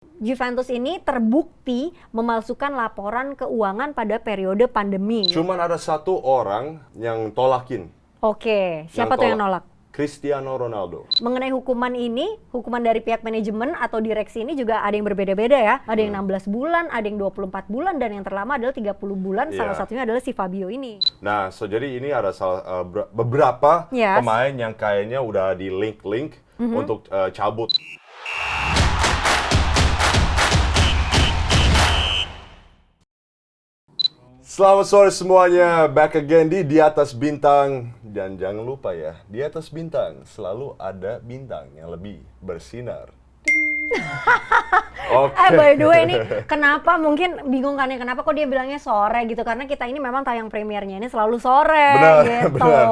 Juventus ini terbukti memalsukan laporan keuangan pada periode pandemi. Cuman ada satu orang yang tolakin. Oke, siapa tuh yang nolak? Cristiano Ronaldo. Mengenai hukuman ini, hukuman dari pihak manajemen atau direksi ini juga ada yang berbeda-beda ya. Ada yang 16 bulan, ada yang 24 bulan, dan yang terlama adalah 30 bulan. Salah satunya adalah si Fabio ini. Nah, jadi ini ada beberapa Yes. pemain yang kayaknya udah di link untuk cabut. Selamat sore semuanya, back again di Atas Bintang. Dan jangan lupa ya, di atas bintang selalu ada bintang yang lebih bersinar. Oke. By the way ini kenapa mungkin bingung kan ya, kenapa kok dia bilangnya sore gitu, karena kita ini memang tayang premiernya ini selalu sore. Gitu. Benar.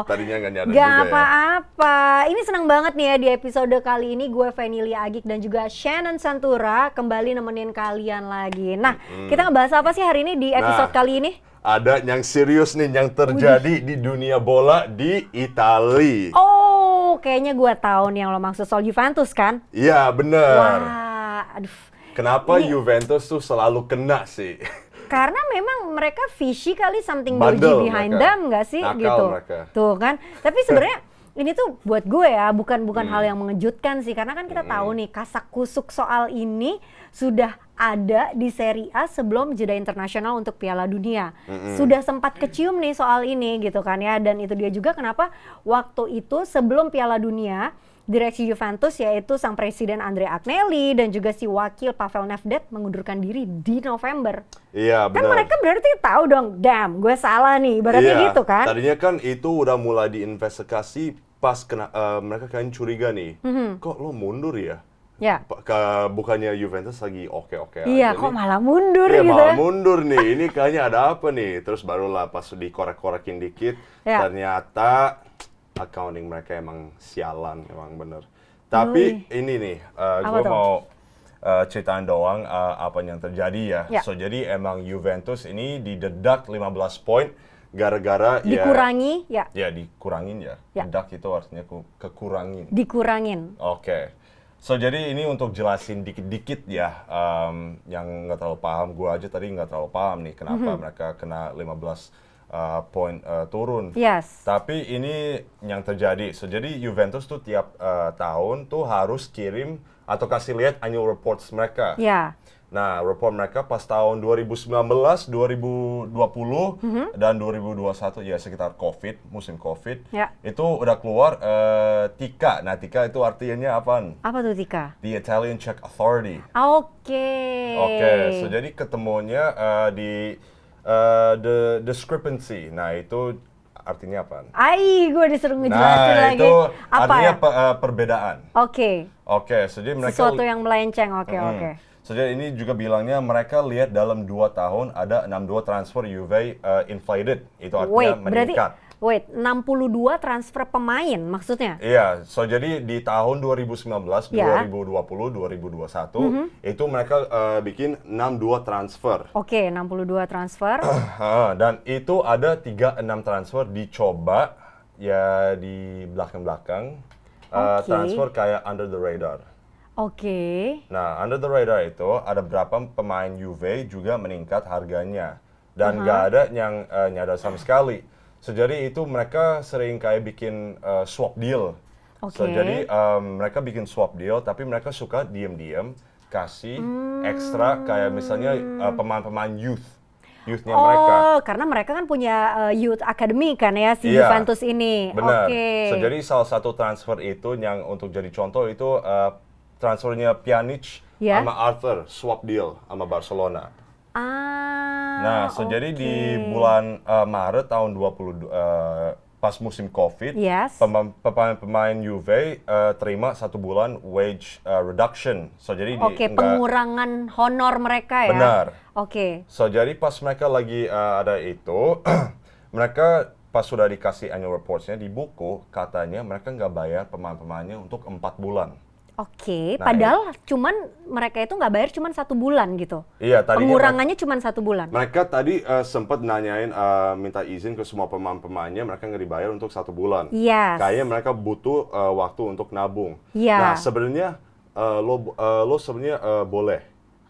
Tadinya nggak nyadar Gak juga apa-apa. Ini senang banget nih ya, di episode kali ini gue Venilia Agik dan juga Shannon Santura kembali nemenin kalian lagi. Nah, kita ngebahas apa sih hari ini di episode kali ini? Ada yang serius nih yang terjadi di dunia bola di Italia. Oh, kayaknya gue tahu nih yang lo maksud, soal Juventus kan? Iya, bener. Wah, aduh. Kenapa Juventus tuh selalu kena sih? Karena memang mereka fishy kali, something Bandel dodgy behind mereka. them nggak sih? Nakal Gitu. mereka. Tuh kan. Tapi sebenarnya ini tuh buat gue ya, bukan hal yang mengejutkan sih, karena kan kita tahu nih kasak kusuk soal ini sudah ada di Serie A sebelum jeda internasional untuk Piala Dunia. Sudah sempat kecium nih soal ini gitu kan ya, dan itu dia juga kenapa waktu itu sebelum Piala Dunia direksi Juventus, yaitu sang presiden Andrea Agnelli dan juga si wakil Pavel Nedved mengundurkan diri di November. Iya, Kan benar. mereka berarti tahu dong, damn, gue salah nih, berarti gitu kan? Tadinya kan itu udah mulai diinvestigasi pas mereka kan curiga nih. Kok lo mundur ya? Ya. Bukannya Juventus lagi oke-oke Iya, aja kok nih. malah mundur Iya, gitu malah ya? mundur nih. Ini kayaknya ada apa nih? Terus barulah pas dikorek-korekin dikit, Ya. ternyata accounting mereka emang sialan, emang bener. Tapi ini nih, gue tuh? mau ceritain doang apa yang terjadi ya. Ya. So, jadi emang Juventus ini didedak 15 poin gara-gara Dikurangi, ya. ya dikurangin ya. Ya. Dedak itu artinya kekurangin. Dikurangin. Oke. So, jadi ini untuk jelasin dikit-dikit ya, yang nggak terlalu paham. Gue aja tadi nggak terlalu paham nih kenapa mereka kena 15 poin turun. Yes. Tapi ini yang terjadi. So, jadi Juventus tuh tiap tahun tuh harus kirim atau kasih lihat annual reports mereka. Ya. Nah, report mereka pas tahun 2019, 2020, dan 2021, ya sekitar musim COVID, Ya. itu udah keluar TICA. Nah, TICA itu artinya apaan? Apa tuh, Tika? The Italian Check Authority. Oke. Oke, so jadi ketemunya di the discrepancy. Nah, itu artinya apa? Gue disuruh ngejelasin Nah, lagi. itu Apa artinya ya? perbedaan. Oke. Oke, so jadi mereka Sesuatu yang melenceng, oke. So, jadi ini juga bilangnya mereka lihat dalam 2 tahun ada 62 transfer Juve inflated. Itu artinya meningkat. Wait, 62 transfer pemain maksudnya? Iya, so jadi di tahun 2019, Ya. 2020, 2021 itu mereka bikin 62 transfer. Oke, 62 transfer. Dan itu ada 36 transfer dicoba ya di belakang-belakang. Oke. Transfer kayak under the radar. Oke. Nah, under the radar itu ada berapa pemain Juve juga meningkat harganya. Dan nggak ada yang nyadar sama sekali. So, jadi itu mereka sering kayak bikin swap deal. So, Oke. jadi mereka bikin swap deal, tapi mereka suka diem-diem kasih ekstra kayak misalnya pemain-pemain youth-nya mereka. Oh, karena mereka kan punya youth academy kan ya, si Iya, Juventus ini. Benar. Oke. So, jadi salah satu transfer itu yang untuk jadi contoh itu transfernya Pjanic Ya. sama Arthur, swap deal sama Barcelona. Nah, so jadi oke. di bulan Maret tahun 20 pas musim COVID, Yes. pemain Juve terima 1 bulan wage reduction. So jadi Oke, pengurangan honor mereka ya. Benar. Oke. So jadi pas mereka lagi ada itu, mereka pas sudah dikasih annual reports-nya di buku, katanya mereka nggak bayar pemain-pemainnya untuk 4 bulan. Oke, Nah, padahal cuman mereka itu nggak bayar cuman 1 bulan gitu. Iya, tadinya Pengurangannya cuman 1 bulan. mereka tadi sempat nanyain minta izin ke semua pemain-pemainnya, mereka nggak dibayar untuk 1 bulan. Yes. Kayaknya mereka butuh waktu untuk nabung. Iya. Nah, sebenarnya lo sebenarnya boleh,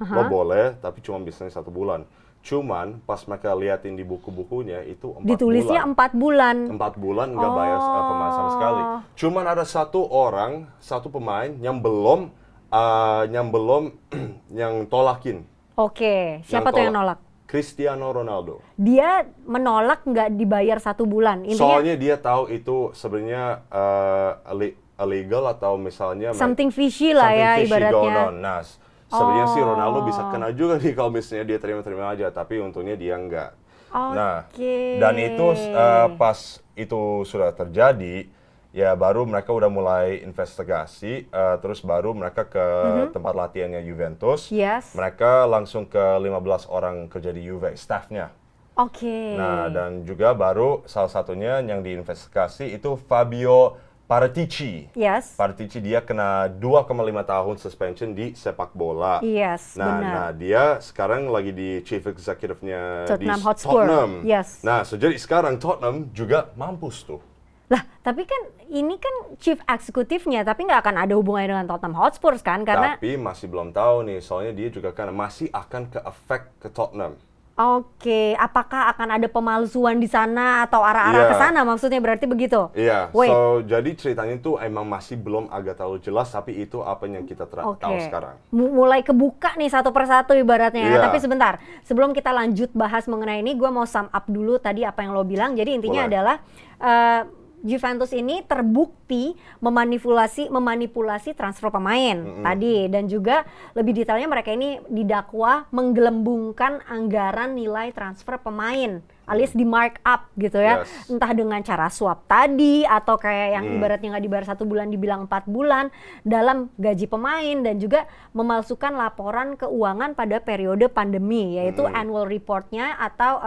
lo boleh, tapi cuma bisanya 1 bulan. Cuman pas mereka liatin di buku-bukunya itu 4 Ditulisnya bulan. 4 bulan. 4 bulan nggak bayar pemain sama sekali. Cuman ada satu pemain yang belum yang tolakin. Oke, siapa tuh yang nolak? Cristiano Ronaldo. Dia menolak nggak dibayar 1 bulan. Intinya Soalnya dia tahu itu sebenarnya illegal atau misalnya something fishy lah ya going ibaratnya. on. Nah, sebenarnya sih Ronaldo bisa kena juga nih kalau misalnya dia terima-terima aja, tapi untungnya dia enggak. Nah, dan itu pas itu sudah terjadi, ya baru mereka udah mulai investigasi, terus baru mereka ke tempat latihannya Juventus. Yes. Mereka langsung ke 15 orang kerja di Juve, staffnya. Oke. Nah, dan juga baru salah satunya yang diinvestigasi itu Fabio Paratici. Yes. Paratici dia kena 2,5 tahun suspension di sepak bola. Yes, benar. Nah, dia sekarang lagi di chief executive-nya di Tottenham Hotspur. Tottenham. Yes. Nah, jadi sekarang Tottenham juga mampus tuh. Lah, tapi kan ini kan chief eksekutifnya, tapi nggak akan ada hubungannya dengan Tottenham Hotspur kan? Karena Tapi masih belum tahu nih, soalnya dia juga kan masih akan ke-affect ke Tottenham. Oke, apakah akan ada pemalsuan di sana atau arah-arah ke sana maksudnya berarti begitu? Iya, Wait. so jadi ceritanya tuh emang masih belum agak terlalu jelas, tapi itu apa yang kita tahu sekarang. Mulai kebuka nih satu persatu ibaratnya ya. Iya. Tapi sebentar, sebelum kita lanjut bahas mengenai ini, gue mau sum up dulu tadi apa yang lo bilang. Jadi intinya Boleh. adalah Juventus ini terbukti memanipulasi transfer pemain tadi, dan juga lebih detailnya mereka ini didakwa menggelembungkan anggaran nilai transfer pemain alias di markup gitu ya. Yes. Entah dengan cara swap tadi atau kayak yang ibaratnya nggak dibayar 1 bulan dibilang 4 bulan dalam gaji pemain, dan juga memalsukan laporan keuangan pada periode pandemi, yaitu annual reportnya atau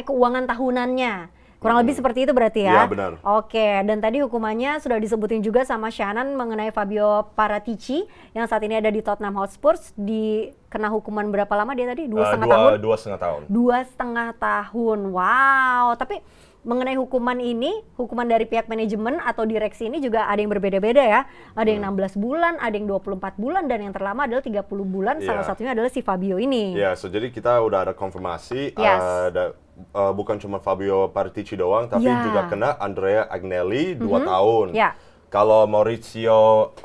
keuangan tahunannya. Kurang lebih seperti itu berarti ya? Iya, benar. Oke, dan tadi hukumannya sudah disebutin juga sama Shannon mengenai Fabio Paratici yang saat ini ada di Tottenham Hotspur. Kena hukuman berapa lama dia tadi? 2,5 tahun? 2,5 tahun. 2,5 tahun, wow. Tapi mengenai hukuman ini, hukuman dari pihak manajemen atau direksi ini juga ada yang berbeda-beda ya. Ada yang 16 bulan, ada yang 24 bulan, dan yang terlama adalah 30 bulan. Salah satunya adalah si Fabio ini. Ya, so jadi kita udah ada konfirmasi. Yes. Bukan cuma Fabio Paratici doang, tapi juga kena Andrea Agnelli 2 tahun. Ya. Kalau Maurizio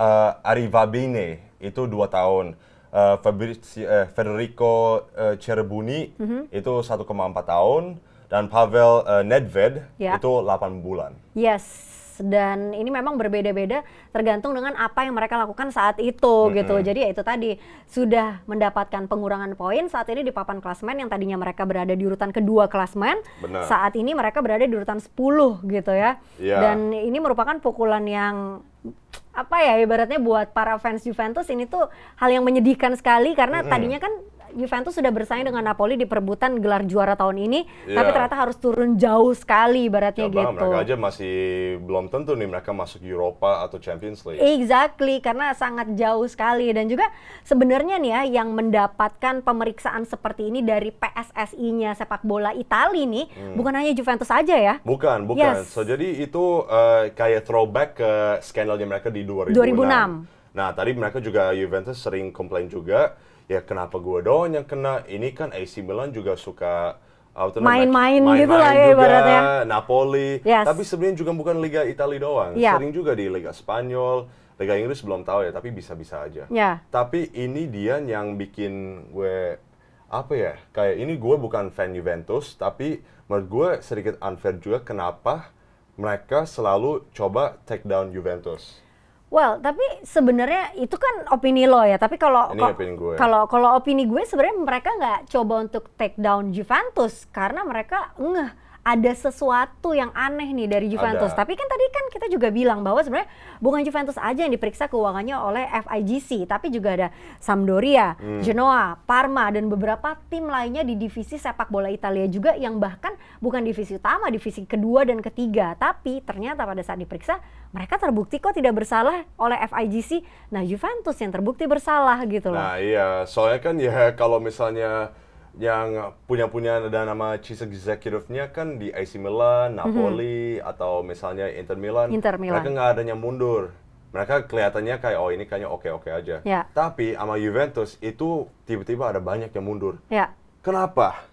Arrivabene itu 2 tahun. Federico Cherubini itu 1,4 tahun. Dan Pavel Nedved itu 8 bulan. Yes. Dan ini memang berbeda-beda tergantung dengan apa yang mereka lakukan saat itu gitu. Jadi ya itu tadi, sudah mendapatkan pengurangan poin saat ini di papan klasemen yang tadinya mereka berada di urutan kedua klasemen. Benar. Saat ini mereka berada di urutan 10 gitu ya. Iya. Dan ini merupakan pukulan yang ibaratnya buat para fans Juventus ini tuh hal yang menyedihkan sekali, karena tadinya kan Juventus sudah bersaing dengan Napoli di perebutan gelar juara tahun ini, tapi ternyata harus turun jauh sekali ibaratnya gitu. Mereka aja masih belum tentu nih mereka masuk Europa atau Champions League. Exactly, karena sangat jauh sekali. Dan juga sebenarnya nih ya, yang mendapatkan pemeriksaan seperti ini dari PSSI-nya sepak bola Italia nih, bukan hanya Juventus aja ya. Bukan. Yes. So jadi itu kayak throwback ke skandalnya mereka di 2006. Nah, tadi mereka juga Juventus sering komplain juga, ya kenapa gue doang yang kena? Ini kan AC Milan juga suka main-main gitu lah ya ibaratnya. Napoli. Yes. Tapi sebenarnya juga bukan Liga Italia doang. Yeah. Sering juga di Liga Spanyol, Liga Inggris belum tahu ya, tapi bisa-bisa aja. Yeah. Tapi ini dia yang bikin gue kayak ini gue bukan fan Juventus, tapi menurut gue sedikit unfair juga kenapa mereka selalu coba take down Juventus. Well, tapi sebenarnya itu kan opini lo ya. Tapi kalau opini gue sebenarnya mereka nggak coba untuk take down Juventus karena mereka ada sesuatu yang aneh nih dari Juventus. Tapi kan tadi kan kita juga bilang bahwa sebenarnya bukan Juventus aja yang diperiksa keuangannya oleh FIGC, tapi juga ada Sampdoria, Genoa, Parma, dan beberapa tim lainnya di divisi sepak bola Italia juga yang bahkan bukan divisi utama, divisi kedua dan ketiga. Tapi ternyata pada saat diperiksa mereka terbukti kok tidak bersalah oleh FIGC. Nah, Juventus yang terbukti bersalah gitu loh. Nah iya, soalnya kan ya kalau misalnya yang punya nama chief executive-nya kan di AC Milan, Napoli, atau misalnya Inter Milan, mereka nggak ada yang mundur. mereka kelihatannya kayak oh ini kayaknya oke-oke aja. Ya. Tapi sama Juventus itu tiba-tiba ada banyak yang mundur. Ya. Kenapa?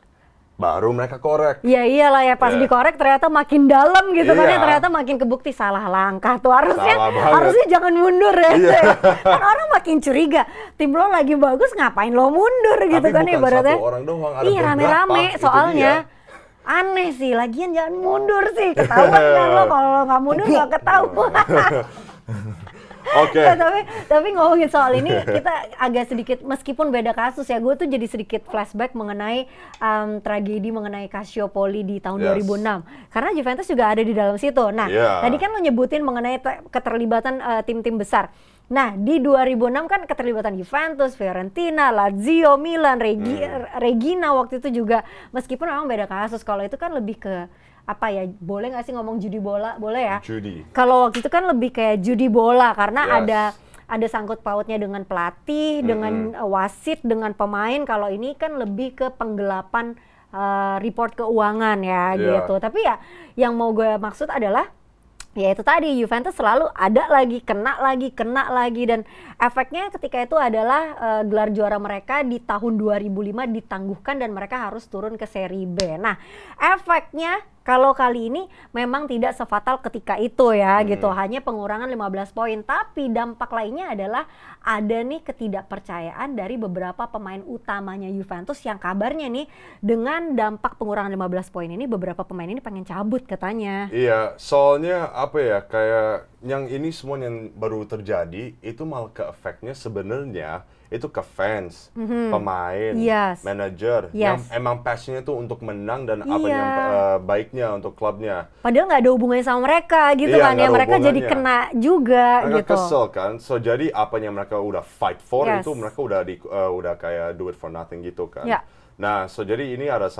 Baru mereka korek. Ya iyalah ya, pas Ya. dikorek ternyata makin dalam gitu kan ya, Iya. ternyata makin kebukti salah langkah tuh, Salah banget. harusnya jangan mundur ya. Iya. Kan orang makin curiga, tim lo lagi bagus ngapain lo mundur gitu Tapi kan bukan ibaratnya. satu orang doang, ada Iya beberapa, rame-rame itu soalnya. dia. Aneh sih, lagian jangan mundur sih, ketahuan kan lo kalau lo nggak mundur nggak ketahuan. Oke. Ya, tapi ngomongin soal ini kita agak sedikit, meskipun beda kasus ya, gue tuh jadi sedikit flashback mengenai tragedi mengenai Calciopoli di tahun Yes. 2006 karena Juventus juga ada di dalam situ. Nah, Yeah. tadi kan lo nyebutin mengenai keterlibatan tim-tim besar. Nah, di 2006 kan keterlibatan Juventus, Fiorentina, Lazio, Milan, Regina waktu itu juga, meskipun memang beda kasus. Kalau itu kan lebih ke apa ya, boleh nggak sih ngomong judi bola? Boleh ya? Judi. Kalau waktu itu kan lebih kayak judi bola karena Yes. ada sangkut pautnya dengan pelatih, dengan wasit, dengan pemain. Kalau ini kan lebih ke penggelapan report keuangan ya Yeah. gitu. Tapi ya yang mau gue maksud adalah ya itu tadi, Juventus selalu ada lagi, kena lagi, dan efeknya ketika itu adalah gelar juara mereka di tahun 2005 ditangguhkan dan mereka harus turun ke seri B. Nah, efeknya kalau kali ini memang tidak sefatal ketika itu ya gitu, hanya pengurangan 15 poin, tapi dampak lainnya adalah ada nih ketidakpercayaan dari beberapa pemain utamanya Juventus yang kabarnya nih dengan dampak pengurangan 15 poin ini beberapa pemain ini pengen cabut katanya. Iya, soalnya apa ya, kayak yang ini semua yang baru terjadi itu malah ke efeknya sebenarnya itu ke fans, pemain, Yes. manajer, Yes. yang emang passionnya tuh untuk menang dan apa Iya. yang baiknya untuk klubnya. Padahal nggak ada hubungannya sama mereka gitu Iya, kan nggak ya, ada mereka jadi hubungannya. kena juga Mereka gitu. kesel kan, so jadi apa yang mereka udah fight for Yes. itu mereka udah kayak do it for nothing gitu kan. Ya. Nah, so jadi ini ada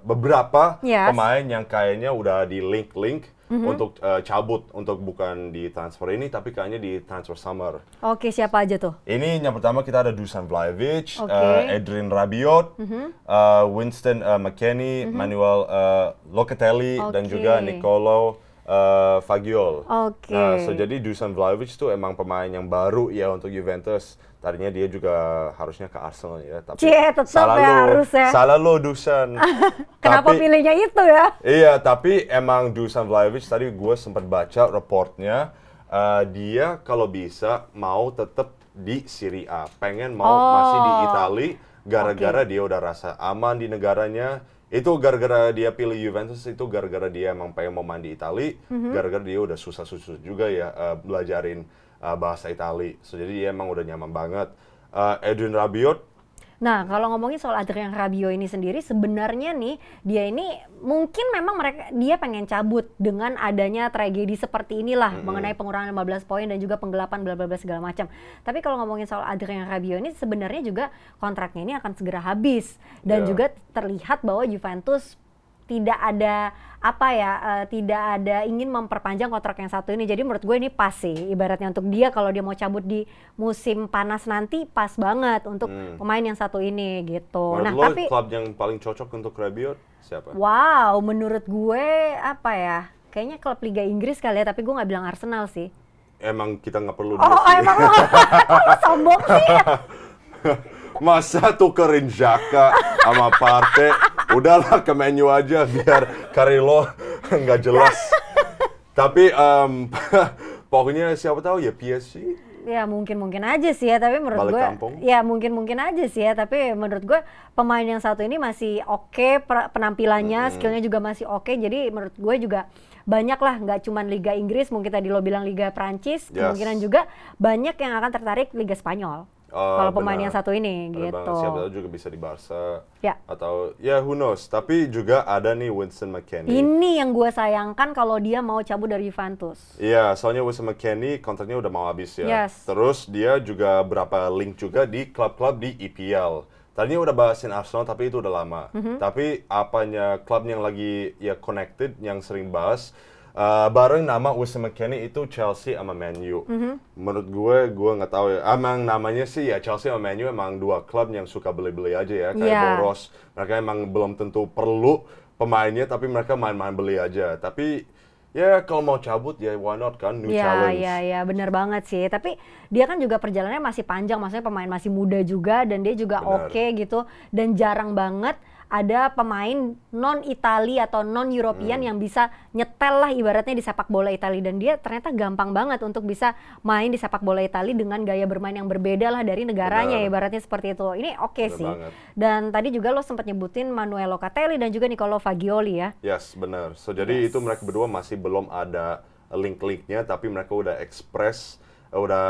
beberapa Yes. pemain yang kayaknya udah di link untuk cabut, untuk bukan di transfer ini tapi kayaknya di transfer summer. Oke, siapa aja tuh? Ini yang pertama kita ada Dusan Vlahovic, Oke. Adrian Rabiot, Winston McKennie, Manuel Locatelli, dan Oke. juga Nicolo Fagioli. Oke. Nah, so jadi Dusan Vlahovic itu emang pemain yang baru ya untuk Juventus. Tadinya dia juga harusnya ke Arsenal ya, tapi Cie, tetep salah ya, lo, harus ya. salah lo Dusan. Kenapa Tapi- pilihnya itu ya? Iya, tapi emang Dusan Vlahovic tadi gue sempat baca reportnya, dia kalau bisa mau tetap di Serie A, pengen mau masih di Itali, gara-gara dia udah rasa aman di negaranya. Itu gara-gara dia pilih Juventus, itu gara-gara dia emang pengen mau main di Itali, gara-gara dia udah susah-susah juga ya belajarin bahasa Itali. So, jadi dia emang udah nyaman banget. Adrian Rabiot, Nah, kalau ngomongin soal Adrien Rabiot ini sendiri, sebenarnya nih dia ini mungkin memang dia pengen cabut dengan adanya tragedi seperti inilah mengenai pengurangan 15 poin dan juga penggelapan bla bla bla segala macam. Tapi kalau ngomongin soal Adrien Rabiot ini sebenarnya juga kontraknya ini akan segera habis dan Yeah. juga terlihat bahwa Juventus tidak ada tidak ada ingin memperpanjang kontrak yang satu ini. Jadi menurut gue ini pas sih ibaratnya untuk dia, kalau dia mau cabut di musim panas nanti pas banget untuk pemain yang satu ini gitu. menurut Nah, lo tapi klub yang paling cocok untuk Rabiot siapa? wow, menurut gue kayaknya klub Liga Inggris kali ya, tapi gue nggak bilang Arsenal sih. Emang kita nggak perlu Oh, dia sih. emang lo kok lo sombong sih? Masa tukerin Xhaka sama Partey, udahlah ke menu aja biar Carrillo nggak jelas. Tapi pokoknya siapa tahu ya PSG. Ya mungkin aja sih ya, tapi menurut Balik gue kampung. ya mungkin aja sih ya, tapi menurut gue pemain yang satu ini masih oke, penampilannya, skillnya juga masih oke, jadi menurut gue juga banyak lah, nggak cuma Liga Inggris, mungkin tadi lo bilang Liga Prancis, Yes. kemungkinan juga banyak yang akan tertarik Liga Spanyol. Kalau pemain Benar. yang satu ini Benar gitu. banget. Siapa tahu juga bisa di Barca. Ya. Atau ya who knows. Tapi juga ada nih Winston McKennie. Ini yang gue sayangkan kalau dia mau cabut dari Juventus. Iya, soalnya Winston McKennie kontraknya udah mau habis ya. Yes. Terus dia juga berapa link juga di klub-klub di EPL. Tadinya udah bahasin Arsenal tapi itu udah lama. Tapi apanya klub yang lagi ya connected yang sering bahas bareng nama Winston McKennie itu Chelsea sama Man U. Menurut gue nggak tahu ya. Emang namanya sih ya Chelsea sama Man U emang dua klub yang suka beli-beli aja ya, kayak Yeah. boros. Mereka emang belum tentu perlu pemainnya tapi mereka main-main beli aja. Tapi Ya kalau mau cabut ya why not kan, new Iya, challenge. iya, benar banget sih. Tapi dia kan juga perjalanannya masih panjang, maksudnya pemain masih muda juga dan dia juga Benar. oke gitu. Dan jarang banget ada pemain non Itali atau non European yang bisa nyetel lah ibaratnya di sepak bola Itali, dan dia ternyata gampang banget untuk bisa main di sepak bola Itali dengan gaya bermain yang berbeda lah dari negaranya, Benar. ibaratnya seperti itu. Ini oke Benar sih. banget. Dan tadi juga lo sempat nyebutin Manuel Locatelli dan juga Nicolo Fagioli ya. Yes, benar. So jadi itu mereka berdua masih belum ada link-linknya, tapi mereka udah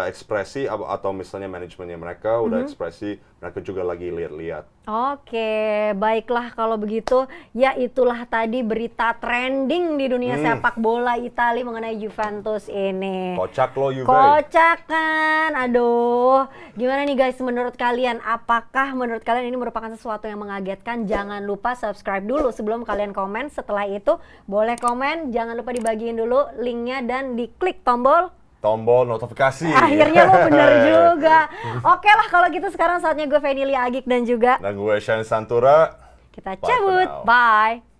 ekspresi atau misalnya manajemennya mereka udah ekspresi, mereka juga lagi lihat-lihat. Oke, baiklah kalau begitu. Ya itulah tadi berita trending di dunia sepak bola Italia mengenai Juventus ini. Kocak lo Juve. Kocak kan, aduh. Gimana nih guys, menurut kalian? Apakah menurut kalian ini merupakan sesuatu yang mengagetkan? Jangan lupa subscribe dulu sebelum kalian komen. Setelah itu boleh komen, jangan lupa dibagiin dulu linknya dan diklik tombol Notifikasi. akhirnya lo bener juga. Oke lah kalau gitu sekarang saatnya gue Fenilia Agik dan juga Dan gue Shane Santura. kita Bye for cabut. now. Bye.